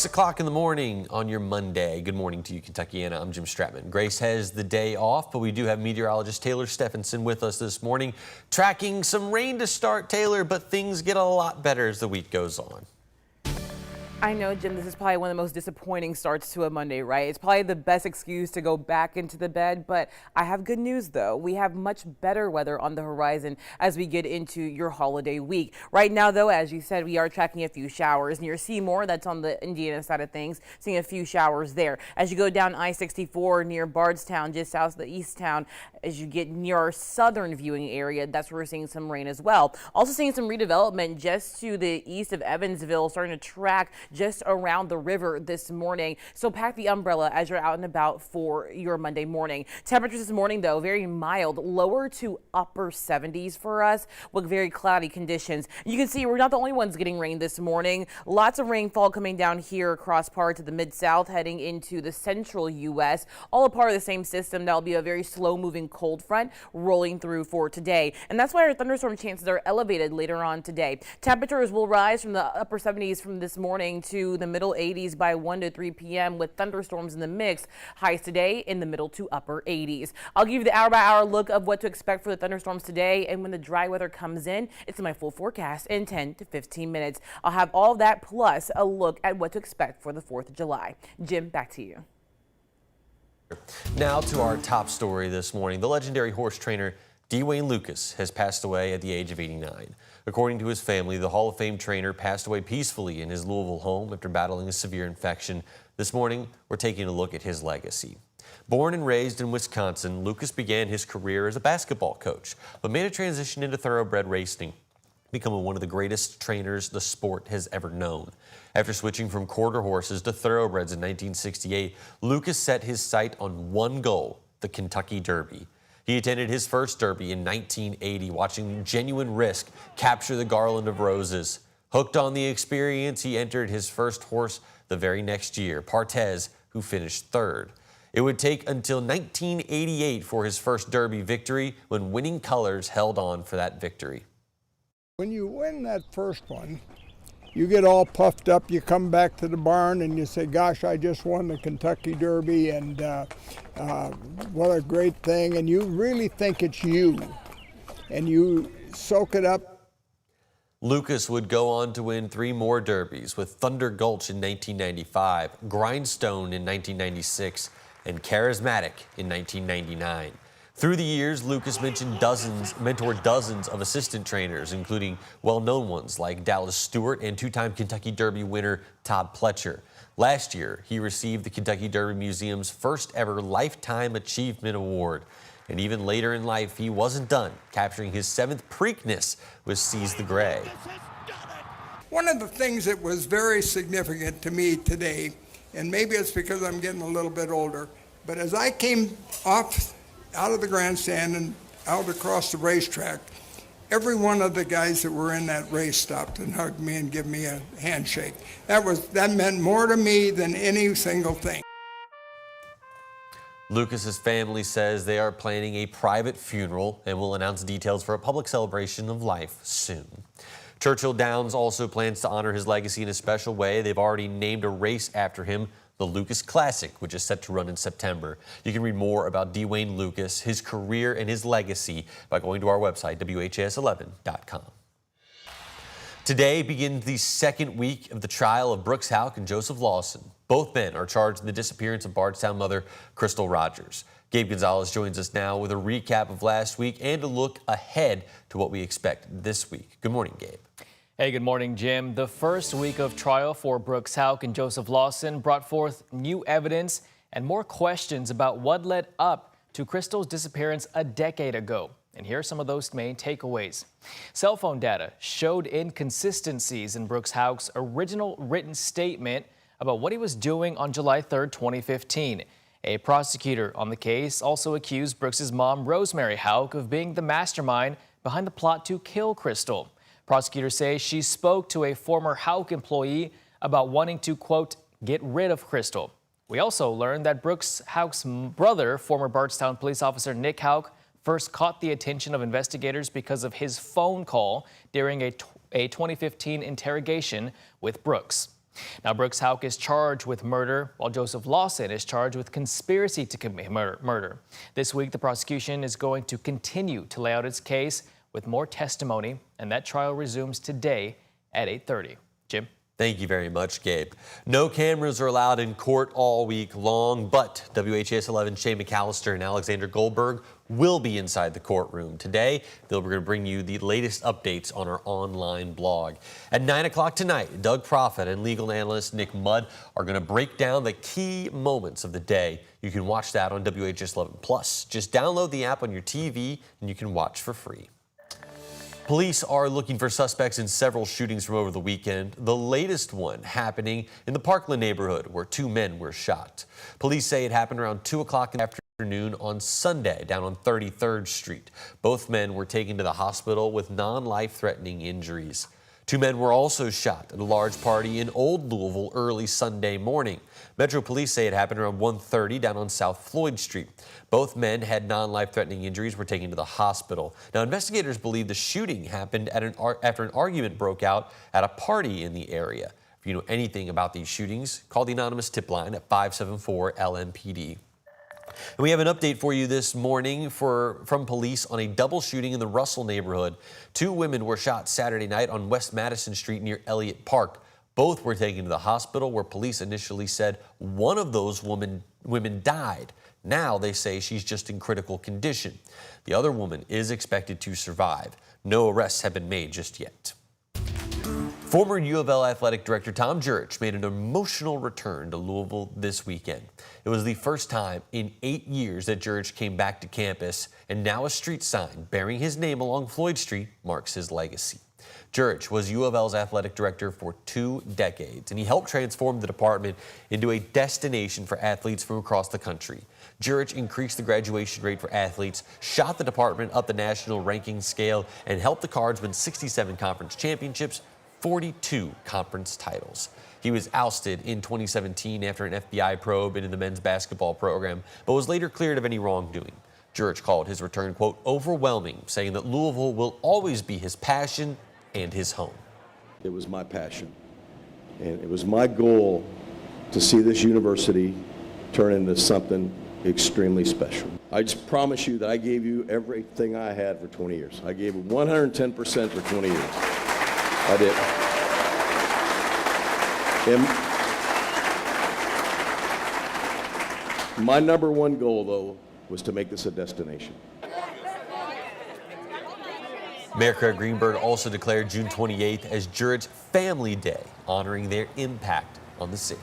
6 o'clock in the morning on your Monday. Good morning to you, Kentuckiana. I'm Jim Stratman. Grace has the day off, but we do have meteorologist Taylor Stephenson with us this morning, tracking some rain to start, Taylor, but things get a lot better as the week goes on. I know, Jim, this is probably one of the most disappointing starts to a Monday, right? It's probably the best excuse to go back into the bed, but I have good news, though. We have much better weather on the horizon as we get into your holiday week. Right now, though, as you said, we are tracking a few showers near Seymour. That's on the Indiana side of things, seeing a few showers there. As you go down I-64 near Bardstown, just south of the East Town, as you get near our southern viewing area, that's where we're seeing some rain as well. Also seeing some redevelopment just to the east of Evansville, starting to track just around the river this morning. So pack the umbrella as you're out and about for your Monday morning. Temperatures this morning, though, very mild, lower to upper 70s for us with very cloudy conditions. You can see we're not the only ones getting rain this morning. Lots of rainfall coming down here across parts of the Mid-South, heading into the central U.S. All a part of the same system. That'll be a very slow-moving cold front rolling through for today. And that's why our thunderstorm chances are elevated later on today. Temperatures will rise from the upper 70s from this morning to the middle 80s by 1 to 3 p.m. with thunderstorms in the mix. Highs today in the middle to upper 80s. I'll give you the hour-by-hour look of what to expect for the thunderstorms today, and when the dry weather comes in, it's in my full forecast in 10 to 15 minutes. I'll have all that plus a look at what to expect for the 4th of July. Jim, back to you. Now to our top story this morning. The legendary horse trainer Dwayne Lucas has passed away at the age of 89. According to his family, the Hall of Fame trainer passed away peacefully in his Louisville home after battling a severe infection. This morning, we're taking a look at his legacy. Born and raised in Wisconsin, Lucas began his career as a basketball coach, but made a transition into thoroughbred racing, becoming one of the greatest trainers the sport has ever known. After switching from quarter horses to thoroughbreds in 1968, Lucas set his sight on one goal, the Kentucky Derby. He attended his first Derby in 1980, watching Genuine Risk capture the Garland of Roses. Hooked on the experience, he entered his first horse the very next year, Partez, who finished third. It would take until 1988 for his first Derby victory, when Winning Colors held on for that victory. When you win that first one, you get all puffed up, you come back to the barn and you say, gosh, I just won the Kentucky Derby, and what a great thing. And you really think it's you, and you soak it up. Lucas would go on to win 3 more Derbies, with Thunder Gulch in 1995, Grindstone in 1996, and Charismatic in 1999. Through the years, Lucas mentored dozens of assistant trainers, including well-known ones like Dallas Stewart and 2-time Kentucky Derby winner Todd Pletcher. Last year, he received the Kentucky Derby Museum's first ever Lifetime Achievement Award. And even later in life, he wasn't done, capturing his 7th Preakness with Seize the Gray. One of the things that was very significant to me today, and maybe it's because I'm getting a little bit older, but as I came out of the grandstand and out across the racetrack, every one of the guys that were in that race stopped and hugged me and gave me a handshake. That meant more to me than any single thing. Lucas's family says they are planning a private funeral and will announce details for a public celebration of life soon. Churchill Downs also plans to honor his legacy in a special way. They've already named a race after him, the Lucas Classic, which is set to run in September. You can read more about Dwayne Lucas, his career, and his legacy by going to our website, WHAS11.com. Today begins the second week of the trial of Brooks Houck and Joseph Lawson. Both men are charged in the disappearance of Bardstown mother Crystal Rogers. Gabe Gonzalez joins us now with a recap of last week and a look ahead to what we expect this week. Good morning, Gabe. Hey, good morning, Jim. The first week of trial for Brooks Houck and Joseph Lawson brought forth new evidence and more questions about what led up to Crystal's disappearance a decade ago. And here are some of those main takeaways. Cell phone data showed inconsistencies in Brooks Houck's original written statement about what he was doing on July 3rd, 2015. A prosecutor on the case also accused Brooks's mom, Rosemary Houck, of being the mastermind behind the plot to kill Crystal. Prosecutors say she spoke to a former Houck employee about wanting to, quote, get rid of Crystal. We also learned that Brooks Houck's brother, former Bardstown police officer Nick Houck, first caught the attention of investigators because of his phone call during a 2015 interrogation with Brooks. Now, Brooks Hauk is charged with murder, while Joseph Lawson is charged with conspiracy to commit murder. This week, the prosecution is going to continue to lay out its case with more testimony, and that trial resumes today at 8:30. Jim? Thank you very much, Gabe. No cameras are allowed in court all week long, but WHAS11 Shane McAllister and Alexander Goldberg will be inside the courtroom. Today, we're going to bring you the latest updates on our online blog. At 9 o'clock tonight, Doug Profit and legal analyst Nick Mudd are going to break down the key moments of the day. You can watch that on WHAS11 Plus. Just download the app on your TV and you can watch for free. Police are looking for suspects in several shootings from over the weekend. The latest one happening in the Parkland neighborhood where 2 men were shot. Police say it happened around 2 o'clock in the afternoon on Sunday down on 33rd Street. Both men were taken to the hospital with non-life-threatening injuries. 2 men were also shot at a large party in Old Louisville early Sunday morning. Metro Police say it happened around 1:30 down on South Floyd Street. Both men had non-life-threatening injuries, were taken to the hospital. Now, investigators believe the shooting happened after an argument broke out at a party in the area. If you know anything about these shootings, call the anonymous tip line at 574-LMPD. And we have an update for you this morning from police on a double shooting in the Russell neighborhood. 2 women were shot Saturday night on West Madison Street near Elliott Park. Both were taken to the hospital where police initially said one of those women died. Now they say she's just in critical condition. The other woman is expected to survive. No arrests have been made just yet. Former U of L athletic director Tom Jurich made an emotional return to Louisville this weekend. It was the first time in 8 years that Jurich came back to campus, and now a street sign bearing his name along Floyd Street marks his legacy. Jurich was U of L's athletic director for 2 decades, and he helped transform the department into a destination for athletes from across the country. Jurich increased the graduation rate for athletes, shot the department up the national ranking scale, and helped the Cards win 67 conference championships, 42 conference titles. He was ousted in 2017 after an FBI probe into the men's basketball program, but was later cleared of any wrongdoing. Jurich called his return, quote, overwhelming, saying that Louisville will always be his passion and his home. It was my passion, and it was my goal to see this university turn into something extremely special. I just promise you that I gave you everything I had for 20 years. I gave 110% for 20 years. I did. And my number one goal, though, was to make this a destination. Mayor Craig Greenberg also declared June 28th as Jurich's Family Day, honoring their impact on the city.